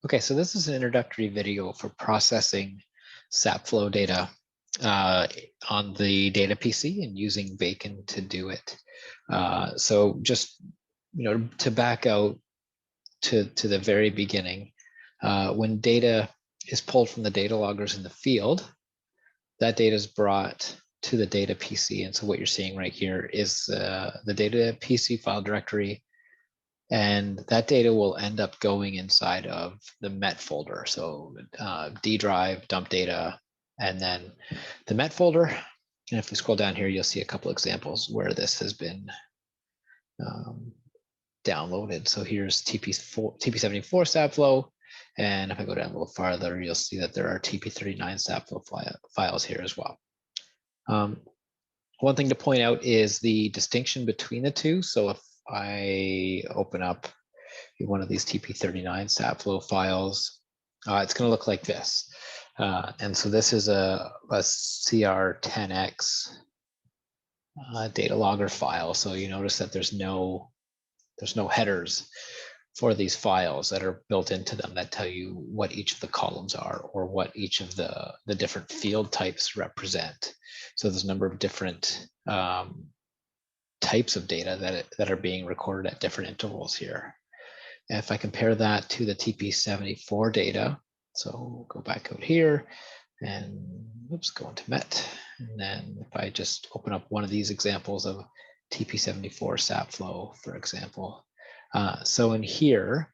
Okay, so this is an introductory video for processing Sapflow data on the data PC and using Bacon to do it. So just to back out to the very beginning, when data is pulled from the data loggers in the field, that data is brought to the data PC. And so what you're seeing right here is the data PC file directory. And that data will end up going inside of the MET folder. So D drive, dump data, and then the MET folder. And if we scroll down here, you'll see a couple examples where this has been downloaded. So here's TP74 Sapflow. And if I go down a little farther, you'll see that there are TP39 Sapflow files here as well. One thing to point out is the distinction between the two. So if I open up one of these TP39 Sapflow files, it's going to look like this. And so this is a CR10X data logger file. So you notice that there's no headers for these files that are built into them that tell you what each of the columns are or what each of the different field types represent. So there's a number of different types of data that are being recorded at different intervals here. And if I compare that to the TP74 data, so we'll go back out here and oops, go into MET. And then if I just open up one of these examples of TP74 Sapflow, for example. So in here,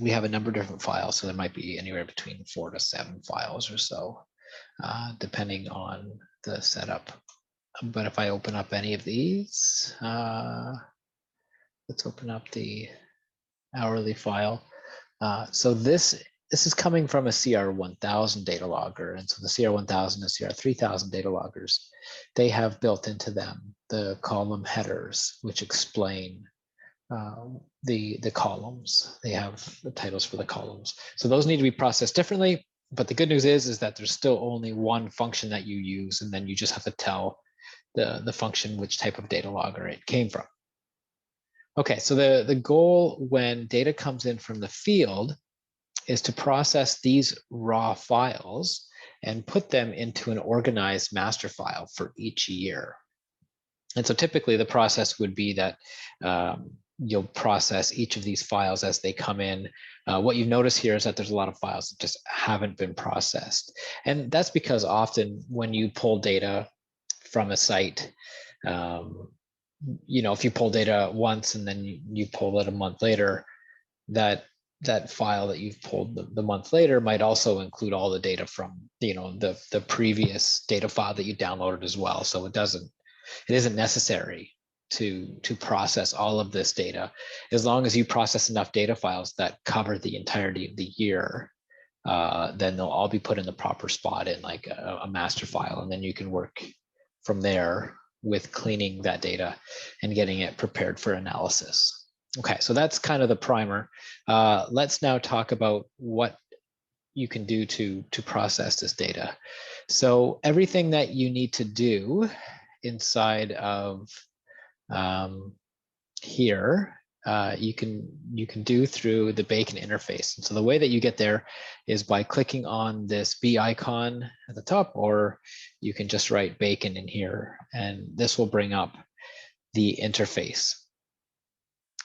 we have a number of different files. So there might be anywhere between 4 to 7 files or so, depending on the setup. But if I open up any of these, let's open up the hourly file. So this is coming from a CR1000 data logger. And so the CR1000 and CR3000 data loggers, they have built into them the column headers, which explain the columns. They have the titles for the columns. So those need to be processed differently. But the good news is that there's still only one function that you use, and then you just have to tell the function which type of data logger it came from. Okay, so the goal when data comes in from the field is to process these raw files and put them into an organized master file for each year. And so typically the process would be that you'll process each of these files as they come in. What you notice here is that there's a lot of files that just haven't been processed. And that's because often when you pull data from a site, if you pull data once and then you pull it a month later, that file that you've pulled the month later might also include all the data from the previous data file that you downloaded as well. So it isn't necessary to process all of this data. As long as you process enough data files that cover the entirety of the year, then they'll all be put in the proper spot in like a master file, and then you can work from there with cleaning that data and getting it prepared for analysis. Okay, so that's kind of the primer. Let's now talk about what you can do to process this data. So everything that you need to do inside of here, you can do through the Bacon interface. And so the way that you get there is by clicking on this B icon at the top, or you can just write Bacon in here, and this will bring up the interface.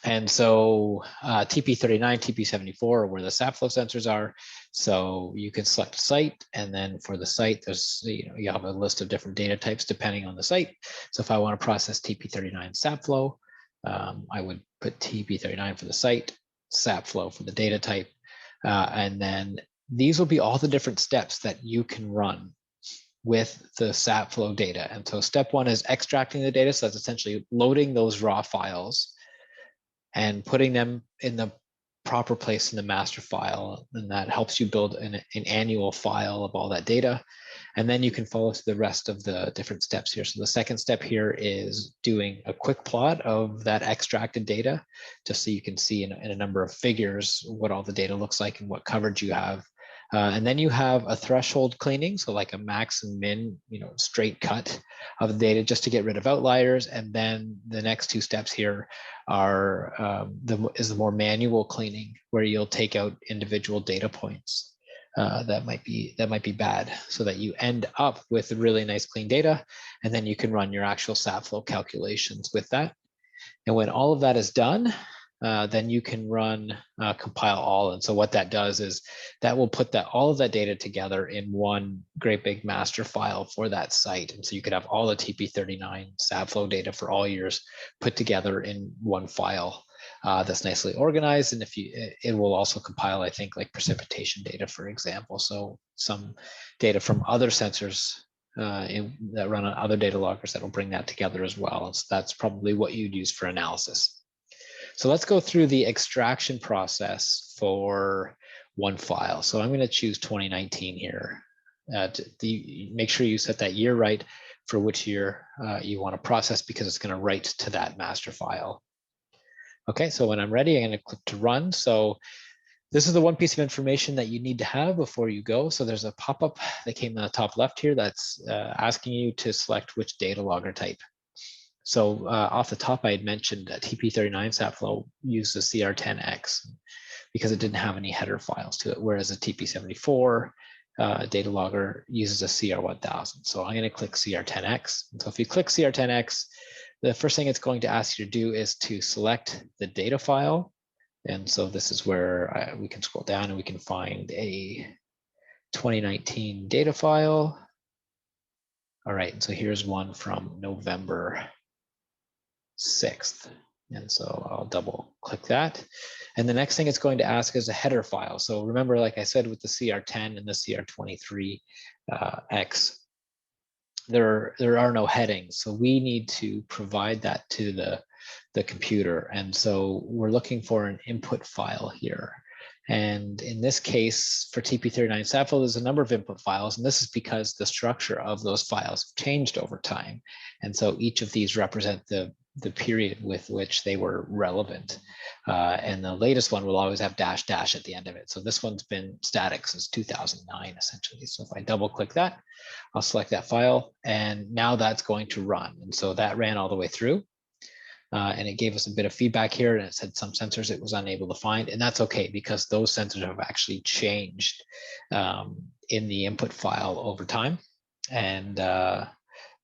And so TP39, TP74 are where the Sapflow sensors are. So you can select a site, and then for the site, there's you have a list of different data types depending on the site. So if I want to process TP39 Sapflow, I would put TP39 for the site, Sapflow for the data type, and then these will be all the different steps that you can run with the Sapflow data. And so step one is extracting the data. So that's essentially loading those raw files and putting them in the proper place in the master file. And that helps you build an annual file of all that data. And then you can follow through the rest of the different steps here. So the second step here is doing a quick plot of that extracted data, just so you can see in a number of figures what all the data looks like and what coverage you have. And then you have a threshold cleaning, so like a max and min, straight cut of the data just to get rid of outliers. And then the next two steps here are the more manual cleaning, where you'll take out individual data points that might be bad, so that you end up with really nice clean data, and then you can run your actual Sapflow calculations with that. And when all of that is done, then you can run compile all. And so what that does is that will put all of that data together in one great big master file for that site. And so you could have all the TP39 Sapflow data for all years put together in one file that's nicely organized. And it will also compile, I think, like precipitation data, for example. So some data from other sensors that run on other data loggers that will bring that together as well. And so that's probably what you'd use for analysis. So let's go through the extraction process for one file. So I'm going to choose 2019 here. Make sure you set that year right for which year you want to process, because it's going to write to that master file. Okay, so when I'm ready, I'm going to click to run. So this is the one piece of information that you need to have before you go. So there's a pop-up that came in the top left here that's asking you to select which data logger type. So off the top, I had mentioned that TP39 Sapflow uses CR10X because it didn't have any header files to it, whereas a TP74 data logger uses a CR1000. So I'm going to click CR10X. And so if you click CR10X, the first thing it's going to ask you to do is to select the data file. And so this is where we can scroll down and we can find a 2019 data file. All right, so here's one from November 6th. And so I'll double click that. And the next thing it's going to ask is a header file. So remember, like I said, with the CR10 and the CR23X, there are no headings. So we need to provide that to the computer. And so we're looking for an input file here. And in this case, for TP39 Sapflow, there's a number of input files, and this is because the structure of those files changed over time. And so each of these represent the period with which they were relevant. And the latest one will always have dash dash at the end of it. So this one's been static since 2009, essentially. So if I double click that, I'll select that file, and now that's going to run. And so that ran all the way through. And it gave us a bit of feedback here, and it said some sensors it was unable to find, and that's okay, because those sensors have actually changed in the input file over time, and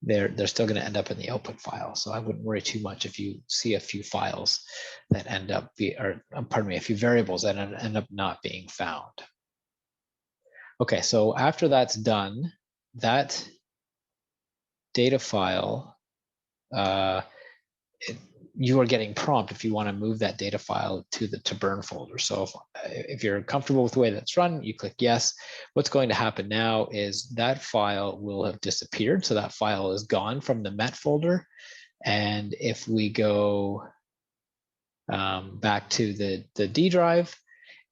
they're still going to end up in the output file. So I wouldn't worry too much if you see a few files that end up a few variables that end up not being found. Okay, so after that's done, that data file, you are getting prompt if you want to move that data file to the to burn folder. So if you're comfortable with the way that's run, you click yes. What's going to happen now is that file will have disappeared. So that file is gone from the MET folder. And if we go back to the D drive,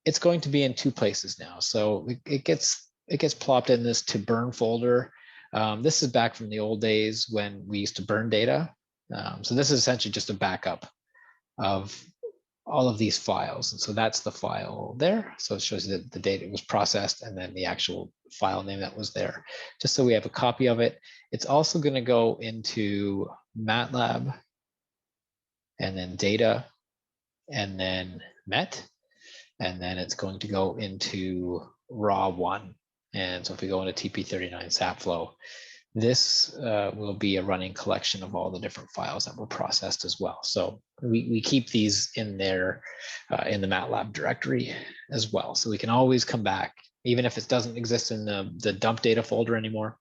it's going to be in two places now. So it gets plopped in this to burn folder. This is back from the old days when we used to burn data. So this is essentially just a backup of all of these files. And so that's the file there. So it shows that the data was processed and then the actual file name that was there, just so we have a copy of it. It's also going to go into MATLAB and then data and then MET. And then it's going to go into RAW1. And so if we go into TP39 Sapflow, this will be a running collection of all the different files that were processed as well. So we keep these in there in the MATLAB directory as well. So we can always come back, even if it doesn't exist in the dump data folder anymore,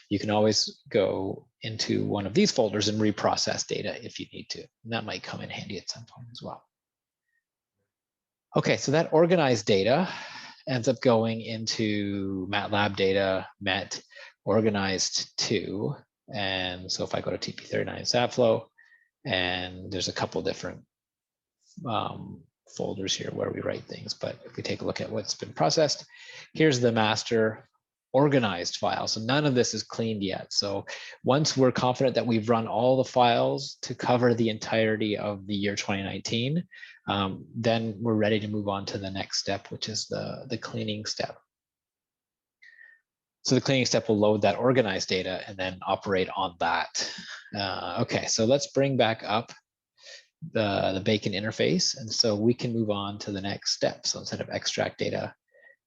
you can always go into one of these folders and reprocess data if you need to. And that might come in handy at some point as well. Okay, so that organized data ends up going into MATLAB data, MET, organized to. And so if I go to TP39 Sapflow, and there's a couple different folders here where we write things, but if we take a look at what's been processed, here's the master organized file. So none of this is cleaned yet. So once we're confident that we've run all the files to cover the entirety of the year 2019, then we're ready to move on to the next step, which is the cleaning step. So the cleaning step will load that organized data and then operate on that. Okay, so let's bring back up the Bacon interface. And so we can move on to the next step. So instead of extract data,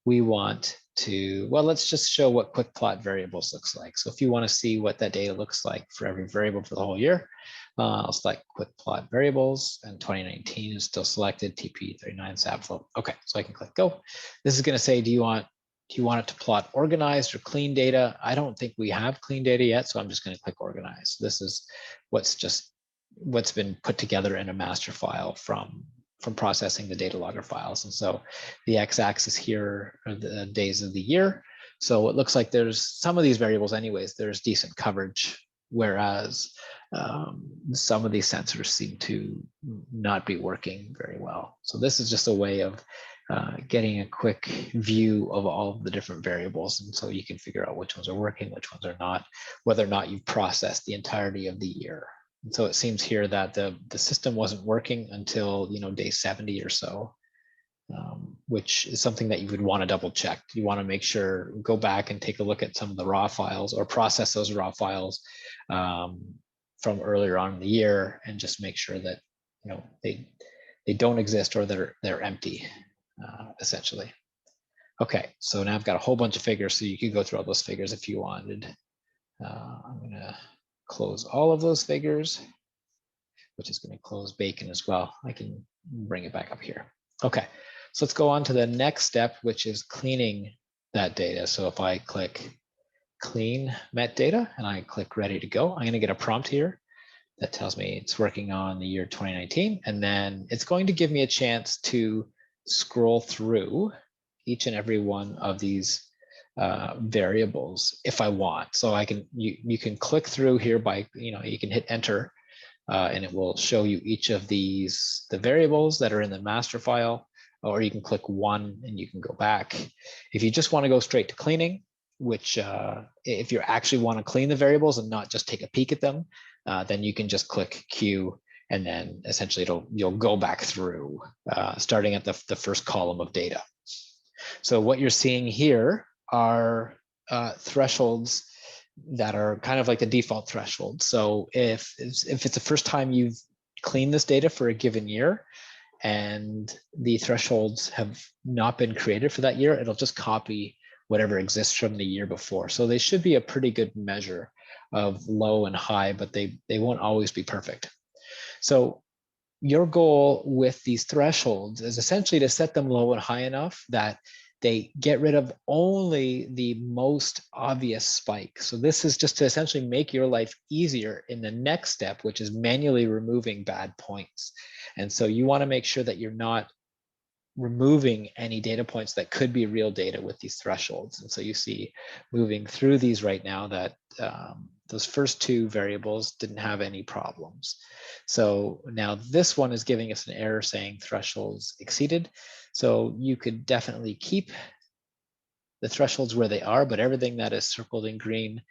we want to, well, let's just show what quick plot variables looks like. So if you want to see what that data looks like for every variable for the whole year, I'll select quick plot variables, and 2019 is still selected, TP39 Sapflow. Okay, so I can click go. This is going to say, do you want it to plot organized or clean data? I don't think we have clean data yet, so I'm just going to click organize. This is what's been put together in a master file from processing the data logger files. And so the x-axis here are the days of the year. So it looks like there's some of these variables anyways, there's decent coverage, whereas some of these sensors seem to not be working very well. So this is just a way of getting a quick view of all of the different variables. And so you can figure out which ones are working, which ones are not, whether or not you've processed the entirety of the year. And so it seems here that the system wasn't working until, you know, day 70 or so, which is something that you would want to double check. You want to make sure, go back and take a look at some of the raw files or process those raw files from earlier on in the year and just make sure that, you know, they don't exist or they're empty, essentially. Okay, so now I've got a whole bunch of figures, so you could go through all those figures if you wanted. I'm going to close all of those figures, which is going to close Bacon as well. I can bring it back up here. Okay, so let's go on to the next step, which is cleaning that data. So if I click clean metadata and I click ready to go, I'm going to get a prompt here that tells me it's working on the year 2019. And then it's going to give me a chance to scroll through each and every one of these variables if I want. So I can, you can click through here by, you know, you can hit enter and it will show you each of the variables that are in the master file, or you can click one and you can go back. If you just want to go straight to cleaning, which if you actually want to clean the variables and not just take a peek at them, then you can just click Q, and then essentially you'll go back through starting at the first column of data. So what you're seeing here are thresholds that are kind of like the default threshold. So if it's the first time you've cleaned this data for a given year and the thresholds have not been created for that year, it'll just copy whatever exists from the year before. So they should be a pretty good measure of low and high, but they won't always be perfect. So your goal with these thresholds is essentially to set them low and high enough that they get rid of only the most obvious spike. So this is just to essentially make your life easier in the next step, which is manually removing bad points. And so you want to make sure that you're not removing any data points that could be real data with these thresholds. And so you see moving through these right now that those first two variables didn't have any problems. So now this one is giving us an error saying thresholds exceeded. So you could definitely keep the thresholds where they are, but everything that is circled in green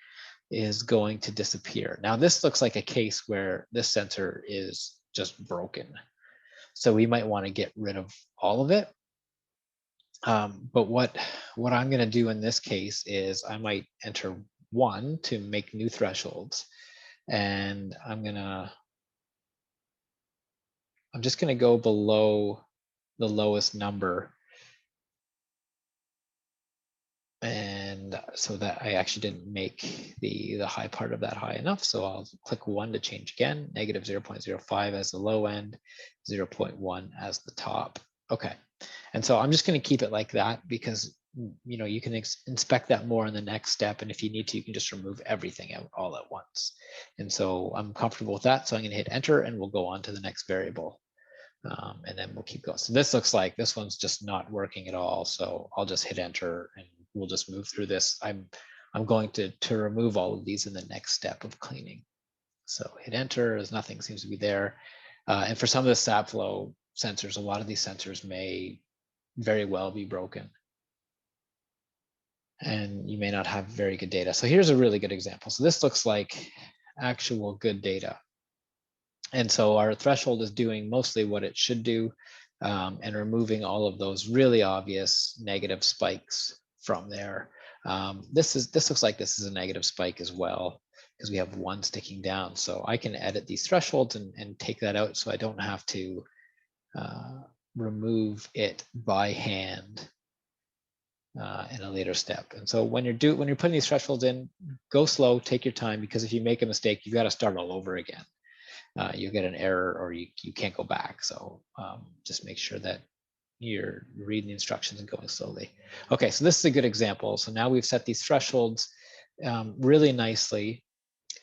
is going to disappear. Now this looks like a case where this sensor is just broken. So we might want to get rid of all of it. But what I'm going to do in this case is I might enter 1 to make new thresholds. And I'm just going to go below the lowest number. And so that I actually didn't make the high part of that high enough. So I'll click 1 to change again, negative 0.05 as the low end, 0.1 as the top. Okay. And so I'm just going to keep it like that because, you know, you can inspect that more in the next step. And if you need to, you can just remove everything out all at once. And so I'm comfortable with that. So I'm going to hit enter and we'll go on to the next variable. And then we'll keep going. So this looks like this one's just not working at all. So I'll just hit enter and we'll just move through this. I'm going to remove all of these in the next step of cleaning. So hit enter as nothing seems to be there. And for some of the Sapflow sensors, a lot of these sensors may very well be broken. And you may not have very good data. So here's a really good example. So this looks like actual good data. And so our threshold is doing mostly what it should do and removing all of those really obvious negative spikes from there. This looks like this is a negative spike as well, because we have one sticking down. So I can edit these thresholds and take that out, so I don't have to remove it by hand in a later step. And so when you're putting these thresholds in, go slow, take your time, because if you make a mistake, you got to start all over again. You get an error, or you can't go back. So just make sure that you're reading the instructions and going slowly. Okay, so this is a good example. So now we've set these thresholds really nicely,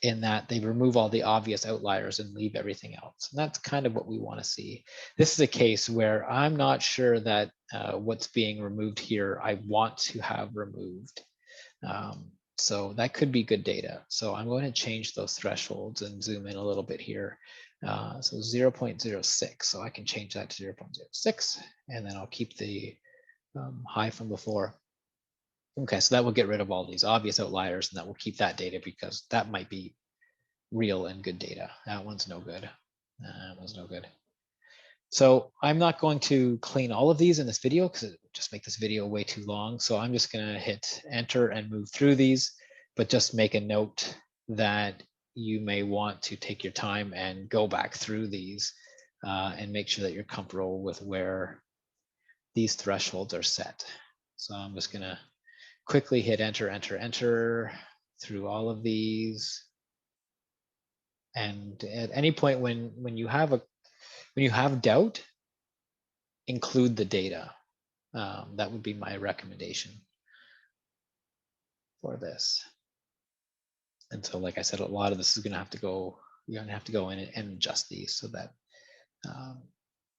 in that they remove all the obvious outliers and leave everything else. And that's kind of what we want to see. This is a case where I'm not sure that what's being removed here I want to have removed. So that could be good data. So I'm going to change those thresholds and zoom in a little bit here. So 0.06, so I can change that to 0.06, and then I'll keep the high from before. Okay, so that will get rid of all these obvious outliers, and that will keep that data, because that might be real and good data. That one's no good. That one's no good. So I'm not going to clean all of these in this video, because it would just make this video way too long. So I'm just going to hit enter and move through these, but just make a note that you may want to take your time and go back through these and make sure that you're comfortable with where these thresholds are set. So I'm just going to quickly hit enter, enter, enter through all of these. And at any point when you have doubt, include the data. That would be my recommendation for this. And so, like I said, a lot of this is going to have to go. You're going to have to go in and adjust these so that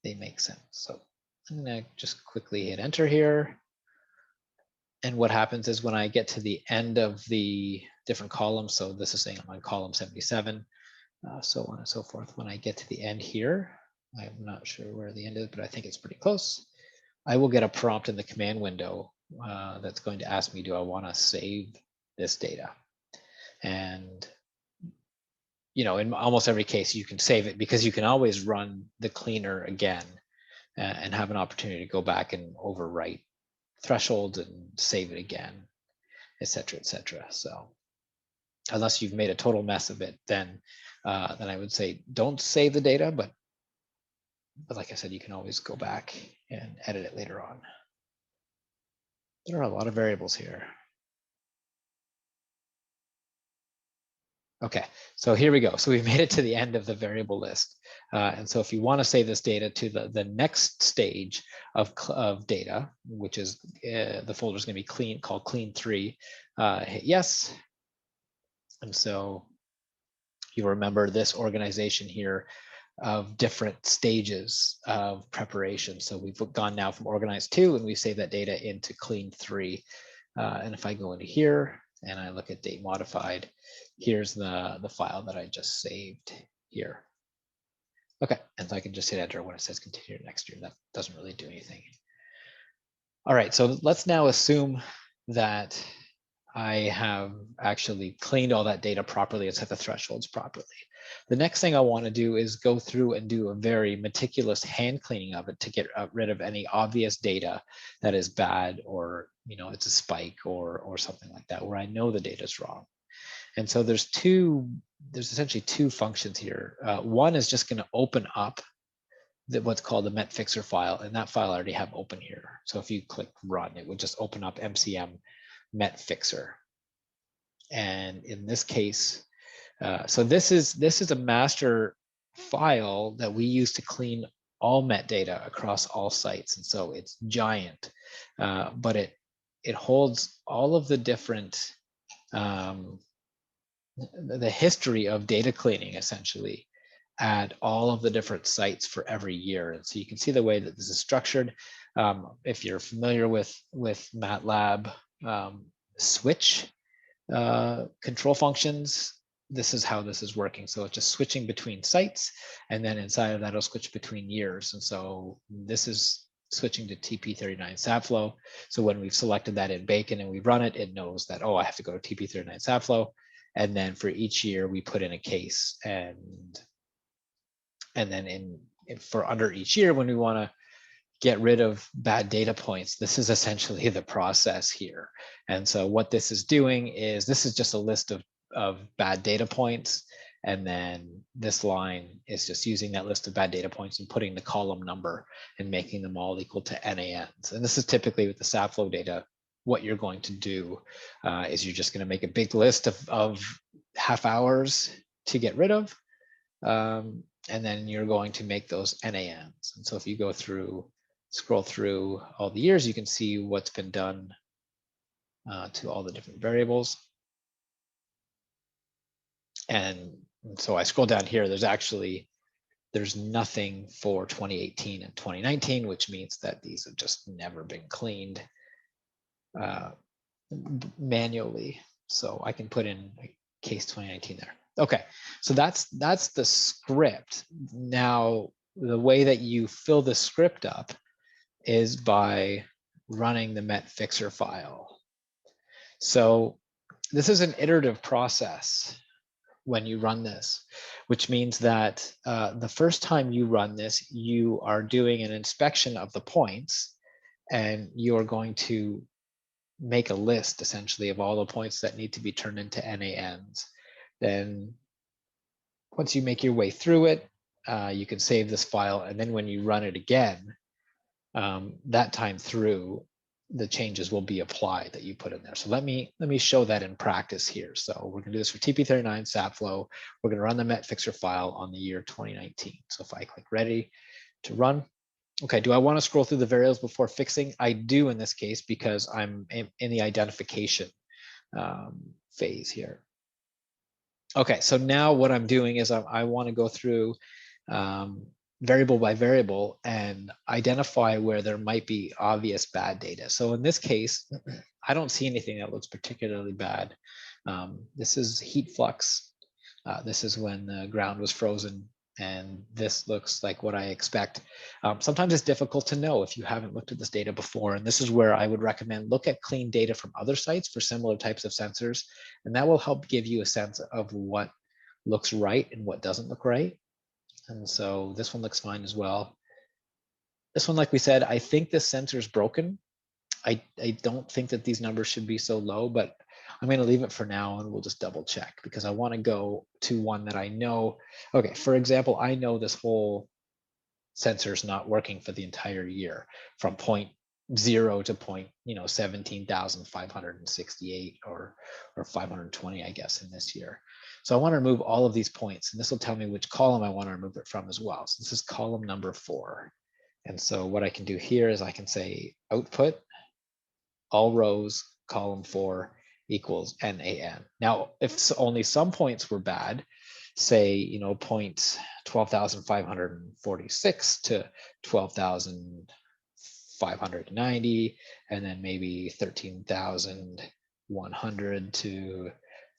they make sense. So I'm going to just quickly hit enter here. And what happens is when I get to the end of the different columns, so this is saying I'm on column 77, so on and so forth. When I get to the end here, I'm not sure where the end is, but I think it's pretty close. I will get a prompt in the command window that's going to ask me, do I want to save this data? And in almost every case, you can save it, because you can always run the cleaner again and have an opportunity to go back and overwrite thresholds and save it again, et cetera, et cetera. So unless you've made a total mess of it, then I would say don't save the data, but like I said, you can always go back and edit it later on. There are a lot of variables here. Okay, so here we go. So we've made it to the end of the variable list. And so if you want to save this data to the next stage of data, which is the folder is going to be called clean3, hit yes. And so you remember this organization here of different stages of preparation. So we've gone now from organized 2, and we save that data into clean3. And if I go into here and I look at date modified, here's the file that I just saved here. Okay, and so I can just hit enter when it says continue next year. That doesn't really do anything. All right, so let's now assume that I have actually cleaned all that data properly and set the thresholds properly. The next thing I want to do is go through and do a very meticulous hand cleaning of it to get rid of any obvious data that is bad, or it's a spike or something like that, where I know the data is wrong. And so there's essentially two functions here. One is just going to open up what's called the metfixer file, and that file I already have open here. So if you click run, it would just open up MCM metfixer. And in this case, so this is a master file that we use to clean all metadata across all sites. And so it's giant, but it holds all of the different the history of data cleaning, essentially, at all of the different sites for every year. And so you can see the way that this is structured. If you're familiar with MATLAB switch control functions, this is how this is working. So it's just switching between sites, and then inside of that, it'll switch between years. And so this is switching to TP39 Sapflow. So when we've selected that in Bacon and we run it, it knows that, oh, I have to go to TP39 Sapflow. And then for each year, we put in a case, and then for under each year, when we want to get rid of bad data points, this is essentially the process here. And so what this is doing is, this is just a list of bad data points. And then this line is just using that list of bad data points and putting the column number and making them all equal to NANs. And this is typically with the Sapflow data, what you're going to do is you're just going to make a big list of half hours to get rid of. And then you're going to make those NANs. And so if you go through, scroll through all the years, you can see what's been done to all the different variables. And so I scroll down here, there's nothing for 2018 and 2019, which means that these have just never been cleaned manually. So I can put in case 2019 there. Okay, so that's the script. Now, the way that you fill the script up is by running the metfixer file. So this is an iterative process when you run this, which means that the first time you run this, you are doing an inspection of the points, and you are going to make a list essentially of all the points that need to be turned into NANs. Then once you make your way through it, you can save this file, and then when you run it again, that time through, the changes will be applied that you put in there. So let me show that in practice here. So we're gonna do this for TP39 Sapflow. We're gonna run the metfixer file on the year 2019. So if I click ready to run, okay, do I want to scroll through the variables before fixing? I do in this case because I'm in the identification phase here. Okay, so now what I'm doing is I want to go through variable by variable and identify where there might be obvious bad data. So in this case, I don't see anything that looks particularly bad. This is heat flux. This is when the ground was frozen, and this looks like what I expect. Sometimes it's difficult to know if you haven't looked at this data before, and this is where I would recommend look at clean data from other sites for similar types of sensors, and that will help give you a sense of what looks right and what doesn't look right. And so this one looks fine as well. This one, like we said, I think this sensor is broken. I don't think that these numbers should be so low, but I'm going to leave it for now and we'll just double check because I want to go to one that I know. Okay, for example, I know this whole sensor is not working for the entire year from 0 to 17,568 or 520, I guess, in this year. So I want to remove all of these points, and this will tell me which column I want to remove it from as well. So this is column number 4. And so what I can do here is I can say output all rows column 4 equals NAN. Now, if only some points were bad, say, point 12,546 to 12,590, and then maybe 13,100 to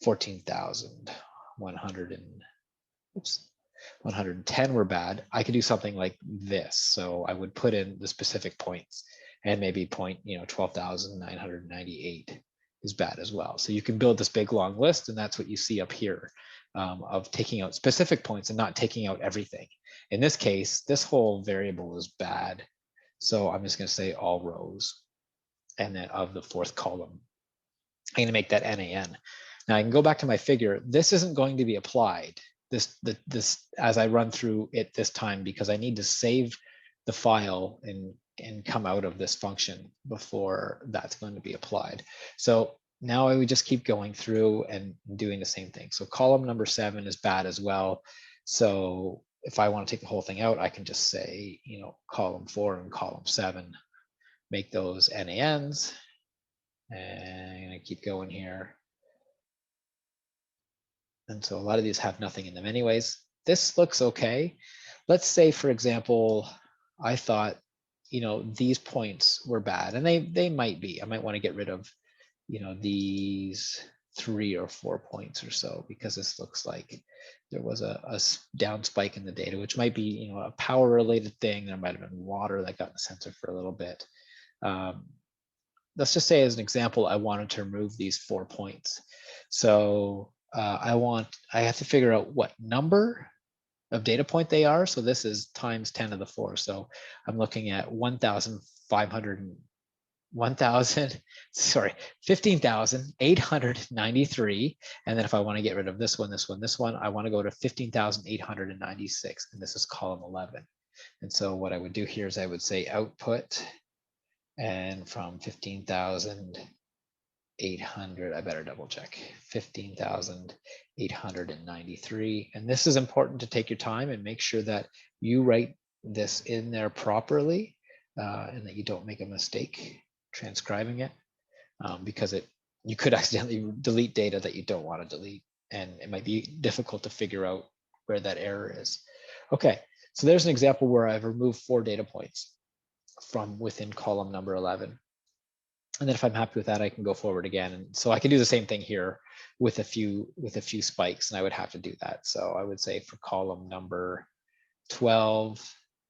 14,110 were bad, I could do something like this. So I would put in the specific points, and maybe 12,998 is bad as well. So you can build this big long list, and that's what you see up here of taking out specific points and not taking out everything. In this case, this whole variable is bad. So I'm just going to say all rows, and then of the 4th column, I'm going to make that NAN. Now I can go back to my figure. This isn't going to be applied this as I run through it this time, because I need to save the file and come out of this function before that's going to be applied. So now I would just keep going through and doing the same thing. So column number 7 is bad as well. So if I want to take the whole thing out, I can just say, column 4 and column 7, make those NANs, and I'm going to keep going here. And so a lot of these have nothing in them anyways. This looks okay. Let's say, for example, I thought, these points were bad, and they might be. I might want to get rid of, these 3 or 4 points or so, because this looks like there was a down spike in the data, which might be, a power related thing. There might have been water that got in the sensor for a little bit. Let's just say, as an example, I wanted to remove these 4 points. So I have to figure out what number of data point they are. So this is times 10 to the 4. So I'm looking at 15,893. And then if I want to get rid of this one, I want to go to 15,896. And this is column 11. And so what I would do here is I would say output, and from 15,800, I better double check, 15,893. And this is important to take your time and make sure that you write this in there properly and that you don't make a mistake transcribing it, because you could accidentally delete data that you don't want to delete, and it might be difficult to figure out where that error is. Okay, so there's an example where I've removed 4 data points from within column number 11. And then if I'm happy with that, I can go forward again. And so I can do the same thing here with a few spikes, and I would have to do that. So I would say for column number 12,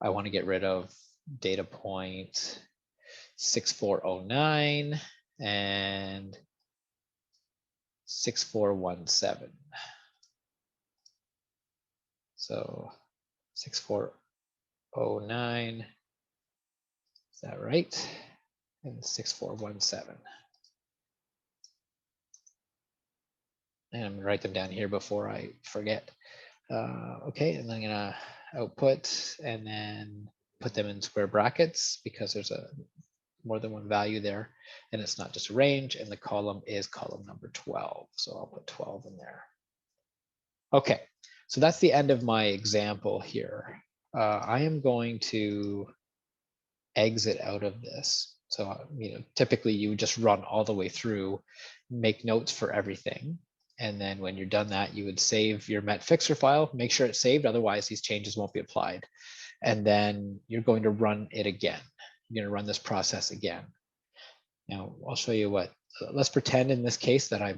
I want to get rid of data point 6409 and 6417. So 6409, is that right? And 6417. And I'm gonna write them down here before I forget. Okay, and then I'm gonna output and then put them in square brackets because there's more than one value there, and it's not just a range, and the column is column number 12. So I'll put 12 in there. Okay, so that's the end of my example here. I am going to exit out of this. So, typically you would just run all the way through, make notes for everything. And then when you're done that, you would save your metfixer file, make sure it's saved, otherwise these changes won't be applied. And then you're going to run it again. You're going to run this process again. Now I'll show you what, let's pretend in this case that I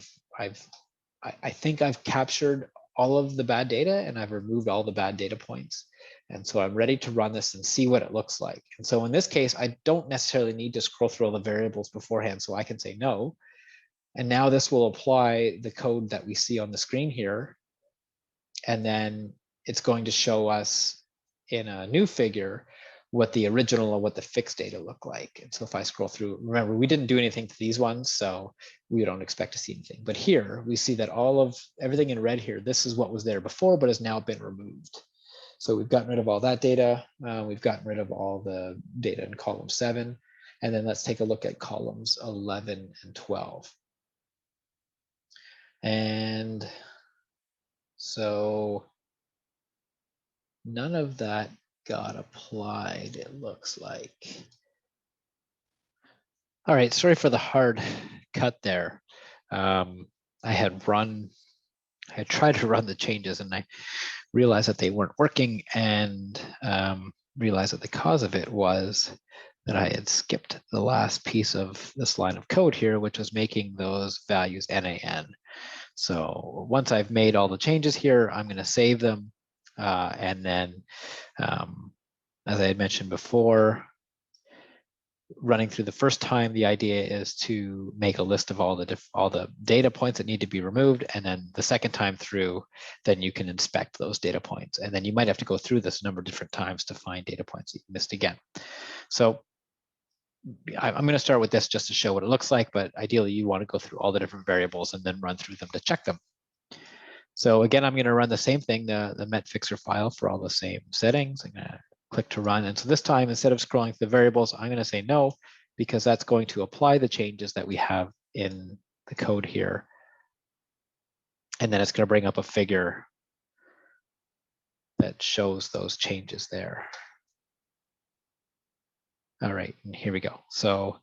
think I've captured all of the bad data and I've removed all the bad data points. And so I'm ready to run this and see what it looks like. And so in this case, I don't necessarily need to scroll through all the variables beforehand. So I can say no. And now this will apply the code that we see on the screen here. And then it's going to show us in a new figure what the original or what the fixed data look like. And so if I scroll through, remember, we didn't do anything to these ones, so we don't expect to see anything. But here we see that all of everything in red here, this is what was there before, but has now been removed. So we've gotten rid of all that data. We've gotten rid of all the data in column 7. And then let's take a look at columns 11 and 12. And so none of that got applied, it looks like. All right, sorry for the hard cut there. I had tried to run the changes and I realized that they weren't working, and realized that the cause of it was that I had skipped the last piece of this line of code here, which was making those values NaN. So once I've made all the changes here, I'm going to save them. And then, as I had mentioned before, running through the first time, the idea is to make a list of all the data points that need to be removed. And then the second time through, then you can inspect those data points. And then you might have to go through this a number of different times to find data points that you missed again. So I'm going to start with this just to show what it looks like, but ideally you want to go through all the different variables and then run through them to check them. So again, I'm going to run the same thing, the metfixer file for all the same settings. I'm going to click to run. And so this time, instead of scrolling through the variables, I'm going to say no, because that's going to apply the changes that we have in the code here. And then it's going to bring up a figure that shows those changes there. All right, and here we go. So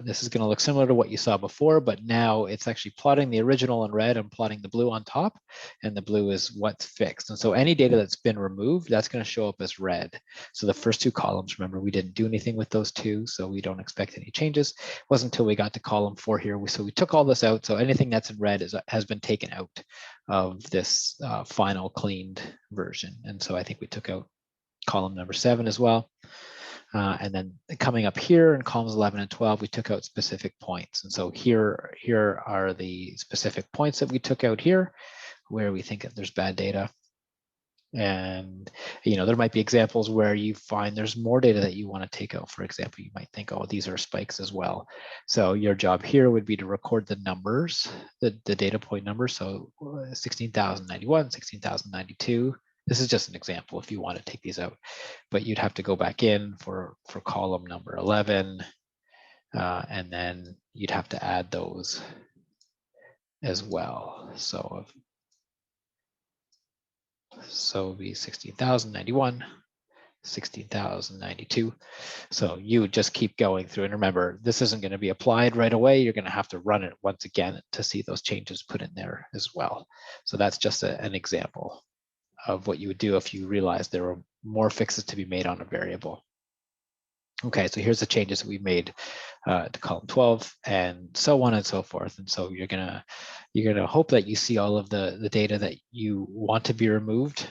this is going to look similar to what you saw before, but now it's actually plotting the original in red and plotting the blue on top, and the blue is what's fixed. And so any data that's been removed, that's going to show up as red. So the first 2 columns, remember, we didn't do anything with those 2, so we don't expect any changes. It wasn't until we got to column 4 here. So we took all this out. So anything that's in red has been taken out of this final cleaned version. And so I think we took out column number 7 as well. And then coming up here in columns 11 and 12, we took out specific points. And so here are the specific points that we took out here, where we think that there's bad data. And there might be examples where you find there's more data that you want to take out. For example, you might think, oh, these are spikes as well. So your job here would be to record the numbers, the data point numbers. So 16,091, 16,092. This is just an example if you want to take these out, but you'd have to go back in for column number 11, and then you'd have to add those as well. So it'd be 16,091, 16,092. So you would just keep going through. And remember, this isn't going to be applied right away. You're going to have to run it once again to see those changes put in there as well. So that's just an example of what you would do if you realized there were more fixes to be made on a variable. Okay, so here's the changes that we made to column 12, and so on and so forth. And so you're gonna hope that you see all of the data that you want to be removed.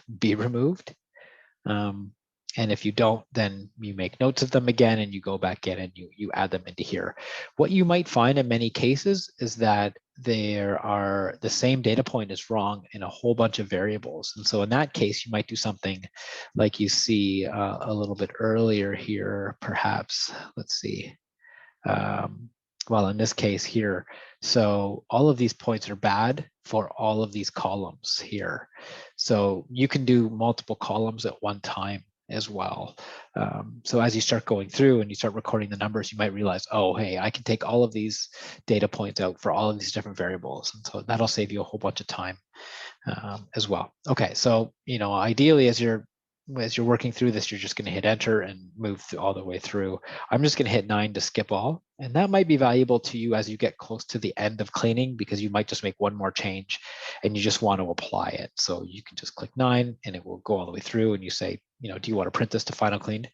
And if you don't, then you make notes of them again and you go back in and you add them into here. What you might find in many cases is that the same data point is wrong in a whole bunch of variables. And so in that case, you might do something like you see a little bit earlier here, perhaps. Let's see. Well, in this case here, so all of these points are bad for all of these columns here. So you can do multiple columns at one time as well. So as you start going through and you start recording the numbers, you might realize, oh, hey, I can take all of these data points out for all of these different variables. And so that'll save you a whole bunch of time as well. Okay, so ideally as you're working through this, you're just going to hit enter and move all the way through. I'm just going to hit 9 to skip all. And that might be valuable to you as you get close to the end of cleaning, because you might just make one more change and you just want to apply it. So you can just click 9 and it will go all the way through, and you say, do you want to print this to final cleaned?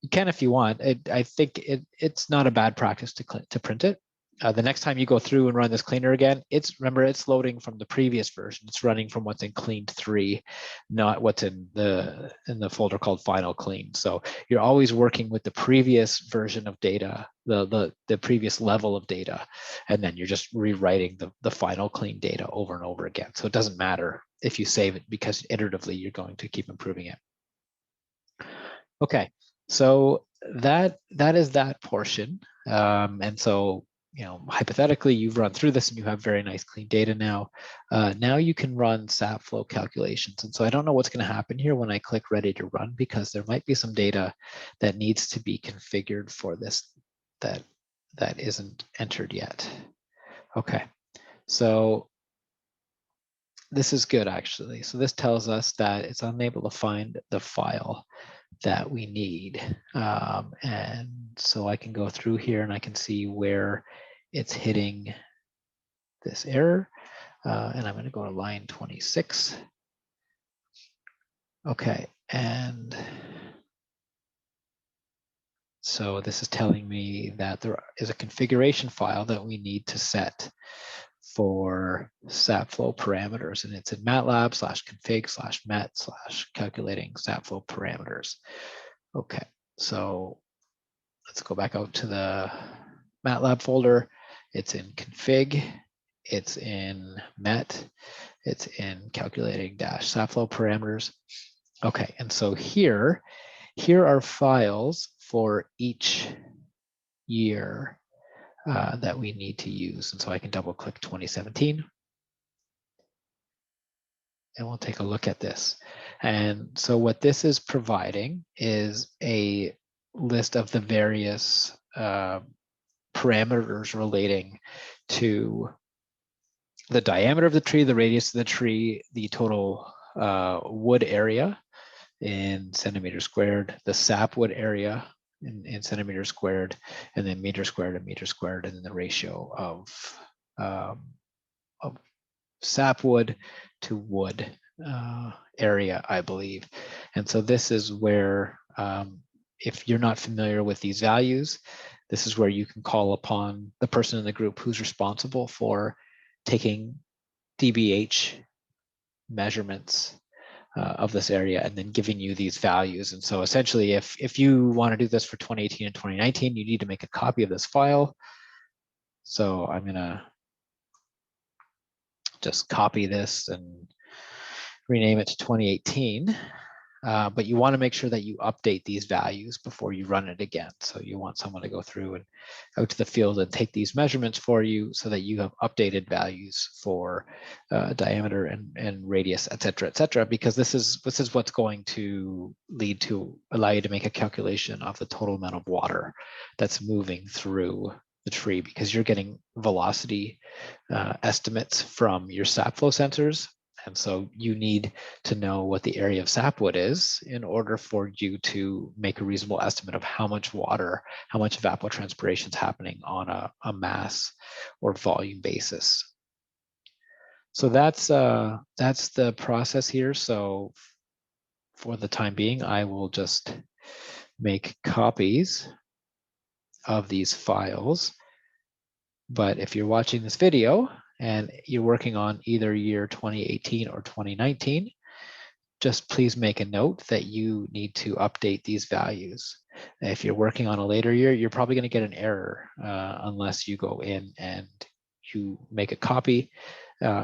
You can if you want. I think it's not a bad practice to print it. The next time you go through and run this cleaner again, remember it's loading from the previous version. It's running from what's in cleaned 3, not what's in the folder called final clean. So you're always working with the previous version of data, the previous level of data, and then you're just rewriting the final clean data over and over again. So it doesn't matter if you save it, because iteratively you're going to keep improving it. Okay, so that is that portion, and so hypothetically, you've run through this and you have very nice clean data now. Now you can run Sapflow calculations. And so I don't know what's going to happen here when I click ready to run, because there might be some data that needs to be configured for this that isn't entered yet. Okay, so this is good actually. So this tells us that it's unable to find the file that we need. And so I can go through here and I can see where it's hitting this error. And I'm going to go to line 26. Okay, and so this is telling me that there is a configuration file that we need to set for Sapflow parameters, and it's in MATLAB /config/met/calculating Sapflow parameters. Okay, so let's go back out to the MATLAB folder. It's in config, it's in met, it's in calculating -Sapflow parameters. Okay, and so here are files for each year that we need to use. And so I can double click 2017. And we'll take a look at this. And so what this is providing is a list of the various parameters relating to the diameter of the tree, the radius of the tree, the total wood area in centimeters squared, the sapwood area in centimeters squared, and then meter squared and meter squared, and then the ratio of sapwood to wood area, I believe. And so this is where, if you're not familiar with these values, this is where you can call upon the person in the group who's responsible for taking DBH measurements of this area and then giving you these values. And so essentially, if you want to do this for 2018 and 2019, you need to make a copy of this file. So I'm going to just copy this and rename it to 2018. But you want to make sure that you update these values before you run it again. So you want someone to go through and out to the field and take these measurements for you so that you have updated values for diameter and radius, et cetera, because this is what's going to lead to allow you to make a calculation of the total amount of water that's moving through the tree, because you're getting velocity estimates from your Sapflow sensors. And so you need to know what the area of sapwood is in order for you to make a reasonable estimate of how much water, how much evapotranspiration is happening on a mass or volume basis. So that's the process here. So for the time being, I will just make copies of these files. But if you're watching this video and you're working on either year 2018 or 2019, just please make a note that you need to update these values. If you're working on a later year, you're probably going to get an error unless you go in and you make a copy,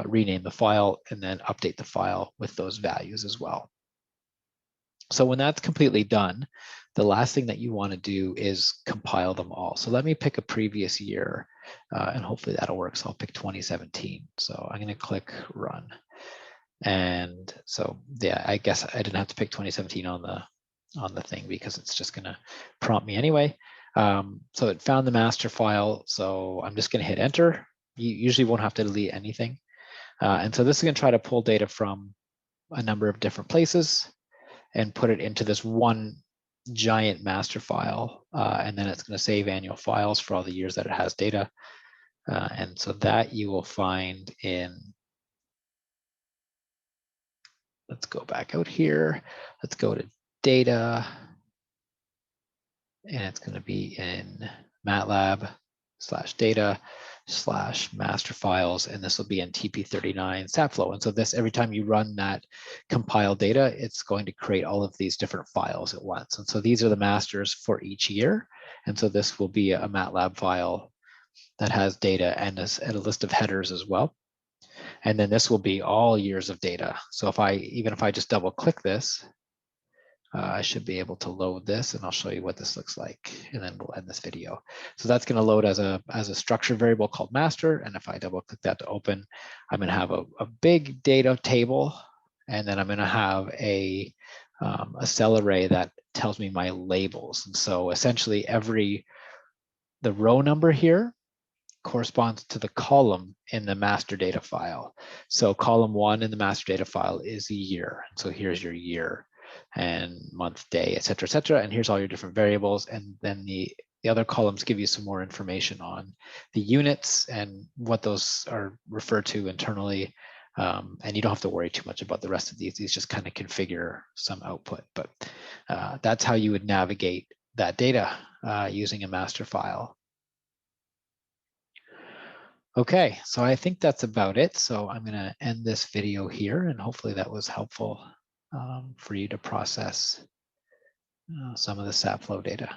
rename the file, and then update the file with those values as well. So when that's completely done, the last thing that you want to do is compile them all. So let me pick a previous year, and hopefully that'll work. So I'll pick 2017. So I'm going to click run. And so, yeah, I guess I didn't have to pick 2017 on the thing because it's just going to prompt me anyway. So it found the master file. So I'm just going to hit enter. You usually won't have to delete anything. And so this is going to try to pull data from a number of different places and put it into this one giant master file. And then it's going to save annual files for all the years that it has data. And so that you will find in, let's go back out here. Let's go to data. And it's going to be in MATLAB/data/master files. And this will be in TP39 Sapflow. And so this, every time you run that compiled data, it's going to create all of these different files at once. And so these are the masters for each year. And so this will be a MATLAB file that has data and a list of headers as well. And then this will be all years of data. So even if I just double click this, I should be able to load this, and I'll show you what this looks like, and then we'll end this video. So that's going to load as a structured variable called master. And if I double click that to open, I'm going to have a big data table, and then I'm going to have a cell array that tells me my labels. And so essentially the row number here corresponds to the column in the master data file. So column 1 in the master data file is a year. So here's your year and month, day, et cetera, and here's all your different variables. And then the other columns give you some more information on the units and what those are referred to internally. And you don't have to worry too much about the rest of these. These just kind of configure some output. But that's how you would navigate that data using a master file. Okay, so I think that's about it. So I'm going to end this video here, and hopefully that was helpful for you to process some of the Sapflow data.